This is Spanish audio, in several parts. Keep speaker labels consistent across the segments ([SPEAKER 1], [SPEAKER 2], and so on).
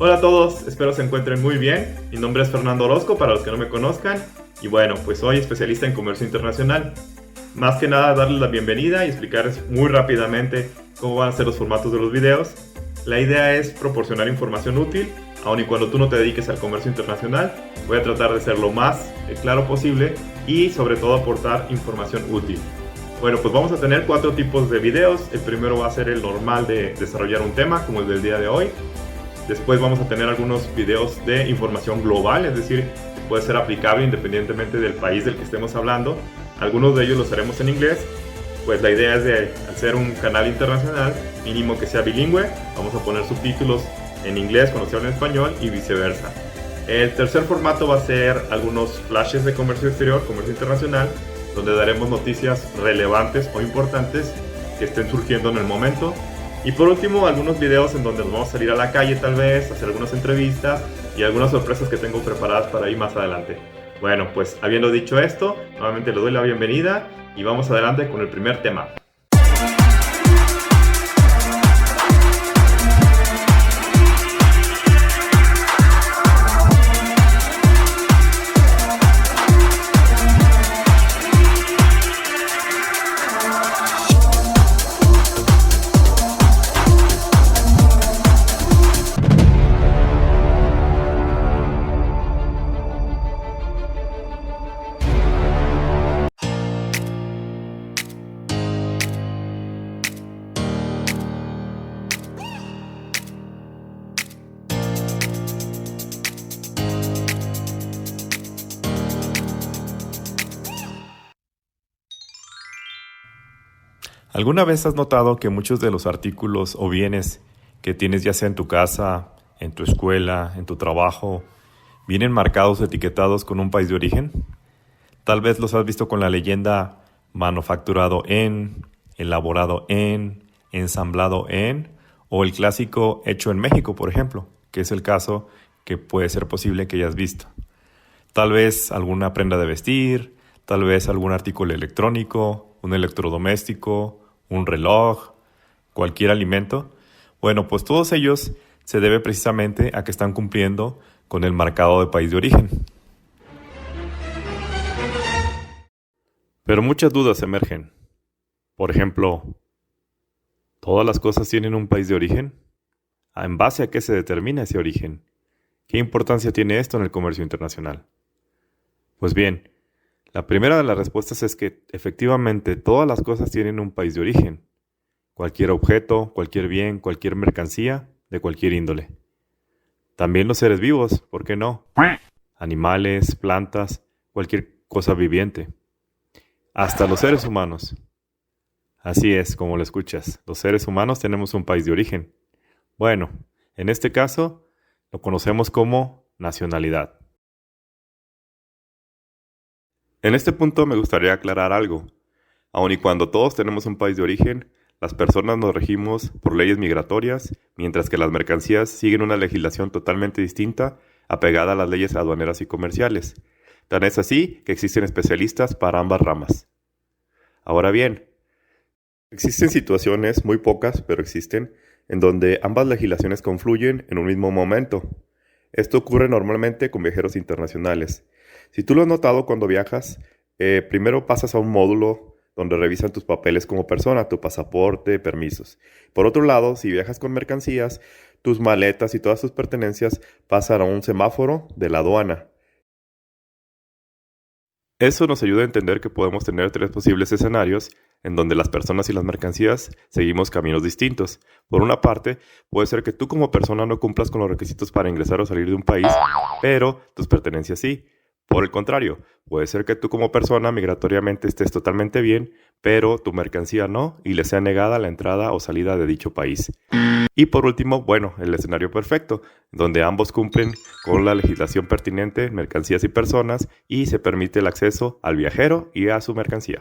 [SPEAKER 1] Hola a todos, espero se encuentren muy bien. Mi nombre es Fernando Orozco, para los que no me conozcan. Y bueno, pues soy especialista en comercio internacional. Más que nada darles la bienvenida y explicarles muy rápidamente cómo van a ser los formatos de los videos. La idea es proporcionar información útil, aun y cuando tú no te dediques al comercio internacional. Voy a tratar de ser lo más claro posible y sobre todo aportar información útil. Bueno, pues vamos a tener 4 tipos de videos. El primero va a ser el normal de desarrollar un tema, como el del día de hoy. Después vamos a tener algunos videos de información global, es decir, puede ser aplicable independientemente del país del que estemos hablando. Algunos de ellos los haremos en inglés, pues la idea es de hacer un canal internacional, mínimo que sea bilingüe. Vamos a poner subtítulos en inglés cuando se habla en español y viceversa. El tercer formato va a ser algunos flashes de comercio exterior, comercio internacional, donde daremos noticias relevantes o importantes que estén surgiendo en el momento. Y por último, algunos videos en donde nos vamos a salir a la calle tal vez, hacer algunas entrevistas y algunas sorpresas que tengo preparadas para ahí más adelante. Bueno, pues habiendo dicho esto, nuevamente le doy la bienvenida y vamos adelante con el primer tema.
[SPEAKER 2] ¿Alguna vez has notado que muchos de los artículos o bienes que tienes ya sea en tu casa, en tu escuela, en tu trabajo, vienen marcados o etiquetados con un país de origen? Tal vez los has visto con la leyenda manufacturado en, elaborado en, ensamblado en, o el clásico hecho en México, por ejemplo, que es el caso que puede ser posible que hayas visto. Tal vez alguna prenda de vestir, tal vez algún artículo electrónico, un electrodoméstico, un reloj, cualquier alimento. Bueno, pues todos ellos se debe precisamente a que están cumpliendo con el marcado de país de origen. Pero muchas dudas emergen. Por ejemplo, ¿todas las cosas tienen un país de origen? ¿En base a qué se determina ese origen? ¿Qué importancia tiene esto en el comercio internacional? Pues bien, la primera de las respuestas es que efectivamente todas las cosas tienen un país de origen. Cualquier objeto, cualquier bien, cualquier mercancía, de cualquier índole. También los seres vivos, ¿por qué no? Animales, plantas, cualquier cosa viviente. Hasta los seres humanos. Así es, como lo escuchas, los seres humanos tenemos un país de origen. Bueno, en este caso, lo conocemos como nacionalidad. En este punto me gustaría aclarar algo. Aun y cuando todos tenemos un país de origen, las personas nos regimos por leyes migratorias, mientras que las mercancías siguen una legislación totalmente distinta, apegada a las leyes aduaneras y comerciales. Tan es así que existen especialistas para ambas ramas. Ahora bien, existen situaciones, muy pocas, pero existen, en donde ambas legislaciones confluyen en un mismo momento. Esto ocurre normalmente con viajeros internacionales. Si tú lo has notado cuando viajas, primero pasas a un módulo donde revisan tus papeles como persona, tu pasaporte, permisos. Por otro lado, si viajas con mercancías, tus maletas y todas tus pertenencias pasan a un semáforo de la aduana. Eso nos ayuda a entender que podemos tener 3 posibles escenarios en donde las personas y las mercancías seguimos caminos distintos. Por una parte, puede ser que tú como persona no cumplas con los requisitos para ingresar o salir de un país, pero tus pertenencias sí. Por el contrario, puede ser que tú como persona migratoriamente estés totalmente bien, pero tu mercancía no y le sea negada la entrada o salida de dicho país. Y por último, bueno, el escenario perfecto, donde ambos cumplen con la legislación pertinente, mercancías y personas, y se permite el acceso al viajero y a su mercancía.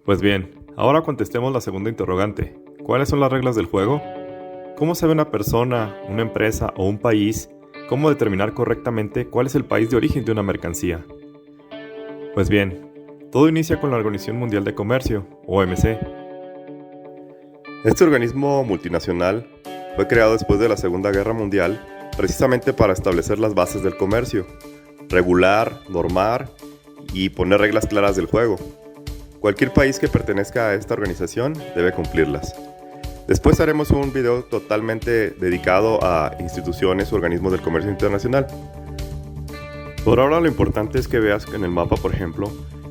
[SPEAKER 2] Pues bien, ahora contestemos la segunda interrogante. ¿Cuáles son las reglas del juego? ¿Cómo sabe una persona, una empresa o un país cómo determinar correctamente cuál es el país de origen de una mercancía? Pues bien, todo inicia con la Organización Mundial de Comercio, OMC. Este organismo multinacional fue creado después de la Segunda Guerra Mundial precisamente para establecer las bases del comercio, regular, normar y poner reglas claras del juego. Cualquier país que pertenezca a esta organización debe cumplirlas. Después haremos un video totalmente dedicado a instituciones o organismos del comercio internacional. Por ahora lo importante es que veas en el mapa, por ejemplo,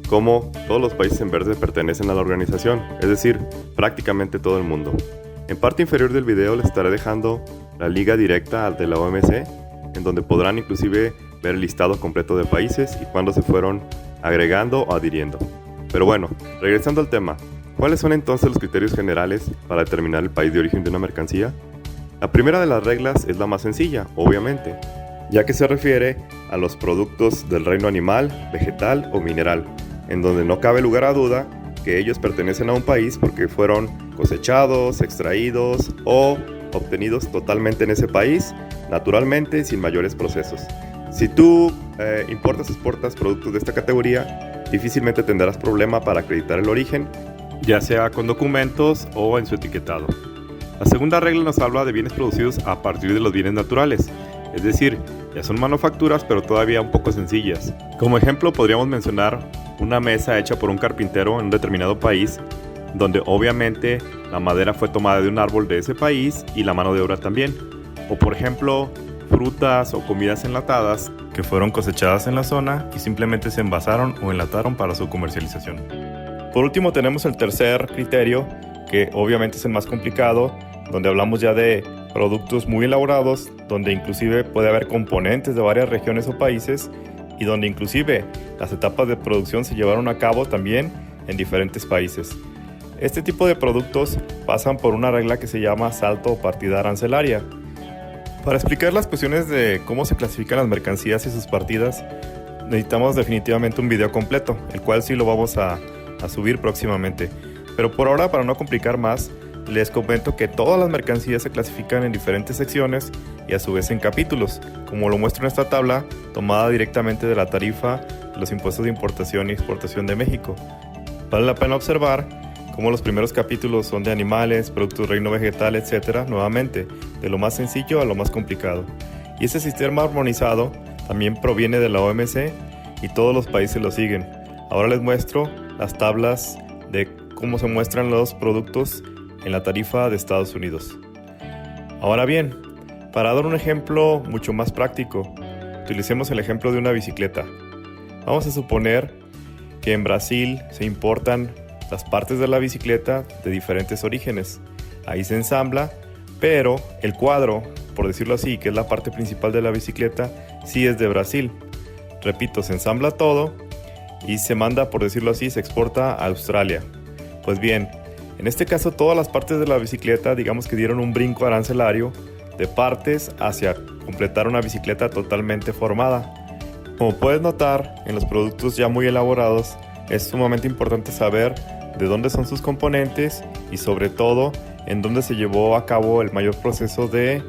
[SPEAKER 2] cómo todos los países en verde pertenecen a la organización, es decir, prácticamente todo el mundo. En parte inferior del video les estaré dejando la liga directa de la OMC, en donde podrán inclusive ver el listado completo de países y cuándo se fueron agregando o adhiriendo. Pero bueno, regresando al tema, ¿cuáles son entonces los criterios generales para determinar el país de origen de una mercancía? La primera de las reglas es la más sencilla, obviamente, ya que se refiere a los productos del reino animal, vegetal o mineral, en donde no cabe lugar a duda que ellos pertenecen a un país porque fueron cosechados, extraídos o obtenidos totalmente en ese país, naturalmente, sin mayores procesos. Si tú importas o exportas productos de esta categoría, difícilmente tendrás problema para acreditar el origen, ya sea con documentos o en su etiquetado. La segunda regla nos habla de bienes producidos a partir de los bienes naturales, es decir, ya son manufacturas pero todavía un poco sencillas. Como ejemplo podríamos mencionar una mesa hecha por un carpintero en un determinado país, donde obviamente la madera fue tomada de un árbol de ese país y la mano de obra también. O por ejemplo, frutas o comidas enlatadas que fueron cosechadas en la zona y simplemente se envasaron o enlataron para su comercialización. Por último tenemos el tercer criterio, que obviamente es el más complicado, donde hablamos ya de productos muy elaborados, donde inclusive puede haber componentes de varias regiones o países y donde inclusive las etapas de producción se llevaron a cabo también en diferentes países. Este tipo de productos pasan por una regla que se llama salto o partida arancelaria. Para explicar las cuestiones de cómo se clasifican las mercancías y sus partidas, necesitamos definitivamente un video completo, el cual sí lo vamos a subir próximamente. Pero por ahora, para no complicar más, les comento que todas las mercancías se clasifican en diferentes secciones y a su vez en capítulos, como lo muestro en esta tabla, tomada directamente de la tarifa de los impuestos de importación y exportación de México. Vale la pena observar cómo los primeros capítulos son de animales, productos reino vegetal, etc. Nuevamente, de lo más sencillo a lo más complicado. Y ese sistema armonizado también proviene de la OMC y todos los países lo siguen. Ahora les muestro las tablas de cómo se muestran los productos en la tarifa de Estados Unidos. Ahora bien, para dar un ejemplo mucho más práctico, utilicemos el ejemplo de una bicicleta. Vamos a suponer que en Brasil se importan las partes de la bicicleta de diferentes orígenes. Ahí se ensambla, pero el cuadro, por decirlo así, que es la parte principal de la bicicleta, sí es de Brasil. Repito, se ensambla todo y se manda, por decirlo así, se exporta a Australia. Pues bien, en este caso todas las partes de la bicicleta, digamos que dieron un brinco arancelario de partes hacia completar una bicicleta totalmente formada. Como puedes notar, en los productos ya muy elaborados, es sumamente importante saber de dónde son sus componentes y sobre todo en dónde se llevó a cabo el mayor proceso de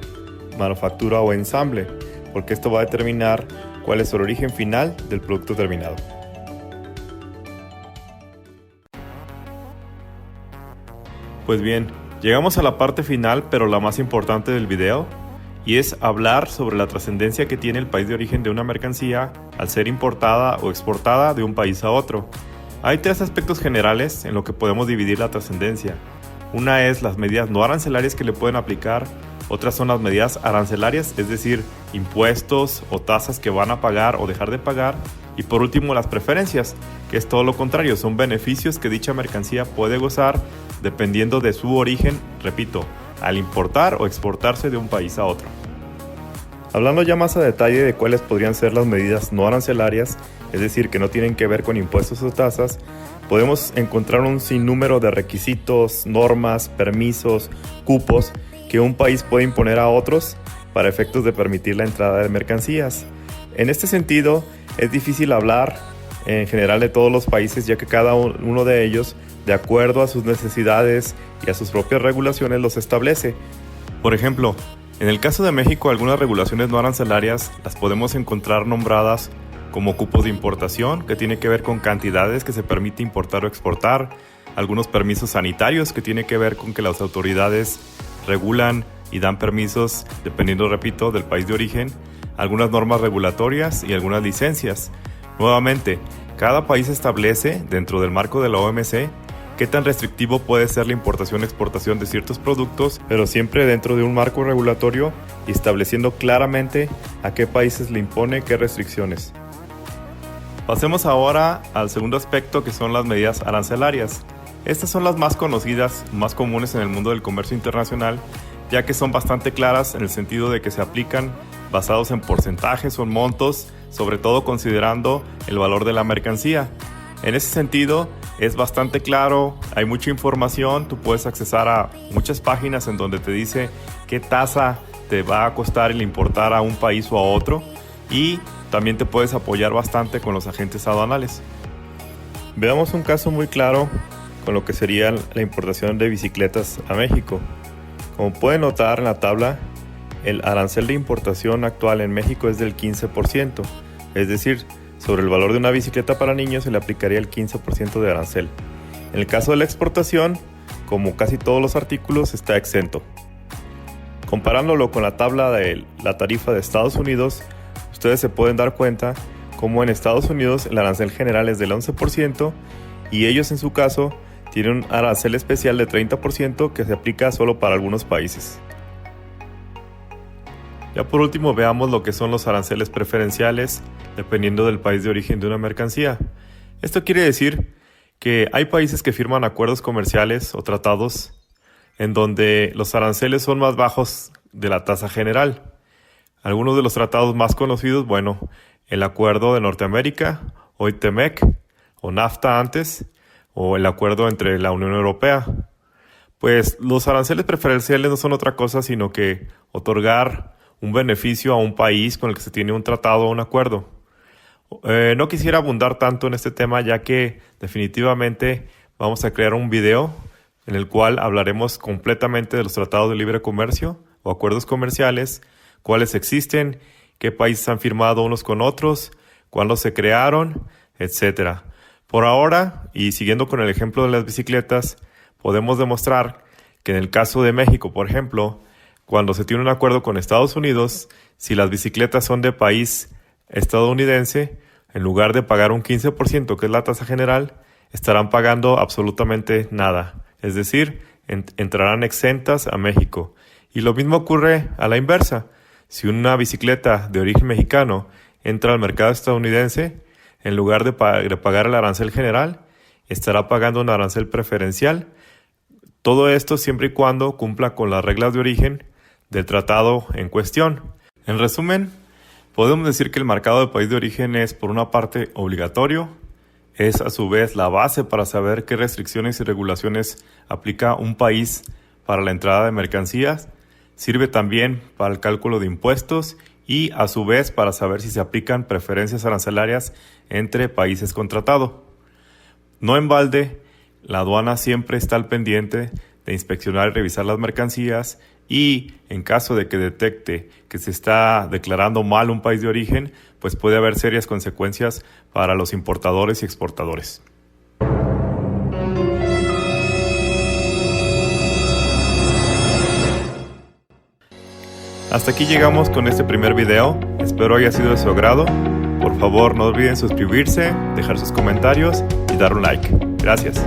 [SPEAKER 2] manufactura o ensamble, porque esto va a determinar cuál es el origen final del producto terminado. Pues bien, llegamos a la parte final, pero la más importante del video, y es hablar sobre la trascendencia que tiene el país de origen de una mercancía al ser importada o exportada de un país a otro. Hay tres aspectos generales en lo que podemos dividir la trascendencia. Una es las medidas no arancelarias que le pueden aplicar, otras son las medidas arancelarias, es decir, impuestos o tasas que van a pagar o dejar de pagar, y por último las preferencias, que es todo lo contrario, son beneficios que dicha mercancía puede gozar dependiendo de su origen, repito, al importar o exportarse de un país a otro. Hablando ya más a detalle de cuáles podrían ser las medidas no arancelarias, es decir, que no tienen que ver con impuestos o tasas, podemos encontrar un sinnúmero de requisitos, normas, permisos, cupos que un país puede imponer a otros para efectos de permitir la entrada de mercancías. En este sentido, es difícil hablar en general de todos los países, ya que cada uno de ellos, de acuerdo a sus necesidades y a sus propias regulaciones, los establece. Por ejemplo, en el caso de México, algunas regulaciones no arancelarias las podemos encontrar nombradas como cupos de importación, que tiene que ver con cantidades que se permite importar o exportar, algunos permisos sanitarios que tiene que ver con que las autoridades regulan y dan permisos dependiendo, repito, del país de origen, algunas normas regulatorias y algunas licencias. Nuevamente, cada país establece, dentro del marco de la OMC, qué tan restrictivo puede ser la importación y exportación de ciertos productos, pero siempre dentro de un marco regulatorio y estableciendo claramente a qué países le impone qué restricciones. Pasemos ahora al segundo aspecto, que son las medidas arancelarias. Estas son las más conocidas, más comunes en el mundo del comercio internacional, ya que son bastante claras en el sentido de que se aplican basados en porcentajes o en montos, sobre todo considerando el valor de la mercancía. En ese sentido, es bastante claro, hay mucha información, tú puedes accesar a muchas páginas en donde te dice qué tasa te va a costar el importar a un país o a otro, y también te puedes apoyar bastante con los agentes aduanales. Veamos un caso muy claro con lo que sería la importación de bicicletas a México. Como pueden notar en la tabla, el arancel de importación actual en México es del 15%, es decir, sobre el valor de una bicicleta para niños se le aplicaría el 15% de arancel. En el caso de la exportación, como casi todos los artículos, está exento. Comparándolo con la tabla de la tarifa de Estados Unidos, ustedes se pueden dar cuenta cómo en Estados Unidos el arancel general es del 11% y ellos en su caso tienen un arancel especial de 30% que se aplica solo para algunos países. Ya por último, veamos lo que son los aranceles preferenciales dependiendo del país de origen de una mercancía. Esto quiere decir que hay países que firman acuerdos comerciales o tratados en donde los aranceles son más bajos de la tasa general. Algunos de los tratados más conocidos, el Acuerdo de Norteamérica, o TEMEC, o NAFTA antes, o el acuerdo entre la Unión Europea. Pues los aranceles preferenciales no son otra cosa sino que otorgar un beneficio a un país con el que se tiene un tratado o un acuerdo. No quisiera abundar tanto en este tema, ya que definitivamente vamos a crear un video en el cual hablaremos completamente de los tratados de libre comercio o acuerdos comerciales, cuáles existen, qué países han firmado unos con otros, cuándo se crearon, etc. Por ahora, y siguiendo con el ejemplo de las bicicletas, podemos demostrar que en el caso de México, por ejemplo, cuando se tiene un acuerdo con Estados Unidos, si las bicicletas son de país estadounidense, en lugar de pagar un 15%, que es la tasa general, estarán pagando absolutamente nada. Es decir, entrarán exentas a México. Y lo mismo ocurre a la inversa. Si una bicicleta de origen mexicano entra al mercado estadounidense, en lugar de pagar el arancel general, estará pagando un arancel preferencial. Todo esto siempre y cuando cumpla con las reglas de origen del tratado en cuestión. En resumen, podemos decir que el marcado de país de origen es, por una parte, obligatorio. Es a su vez la base para saber qué restricciones y regulaciones aplica un país para la entrada de mercancías. Sirve también para el cálculo de impuestos y a su vez para saber si se aplican preferencias arancelarias entre países con tratado. No en balde, la aduana siempre está al pendiente de inspeccionar y revisar las mercancías y en caso de que detecte que se está declarando mal un país de origen, pues puede haber serias consecuencias para los importadores y exportadores. Hasta aquí llegamos con este primer video, espero haya sido de su agrado. Por favor, no olviden suscribirse, dejar sus comentarios y dar un like. Gracias.